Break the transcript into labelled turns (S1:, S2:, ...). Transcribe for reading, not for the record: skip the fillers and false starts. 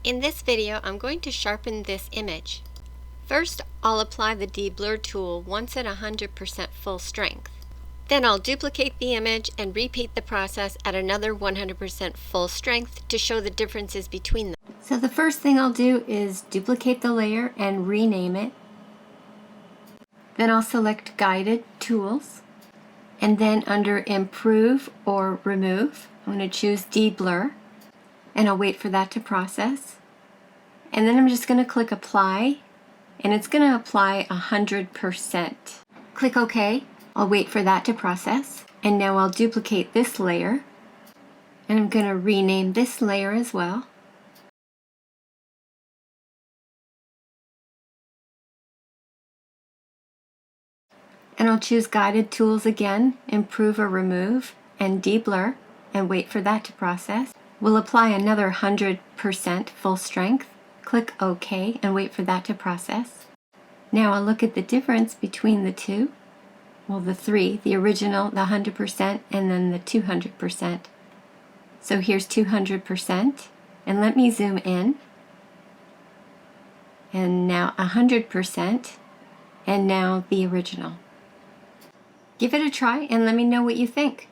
S1: In this video, I'm going to sharpen this image. First, I'll apply the Deblur tool once at 100% full strength. Then I'll duplicate the image and repeat the process at another 100% full strength to show the differences between them. So the first thing I'll do is duplicate the layer and rename it. Then I'll select Guided Tools. And then under Improve or Remove, I'm going to choose Deblur. And I'll wait for that to process. And then I'm just going to click Apply, and it's going to apply 100%. Click OK. I'll wait for that to process. And now I'll duplicate this layer, and I'm going to rename this layer as well. And I'll choose Guided Tools again, Improve or Remove, and Deblur, and wait for that to process. We'll apply another 100% full strength. Click OK and wait for that to process. Now I'll look at the difference between the two. Well, the three, the original, the 100%, and then the 200%. So here's 200%, and let me zoom in. And now 100%, and now the original. Give it a try and let me know what you think.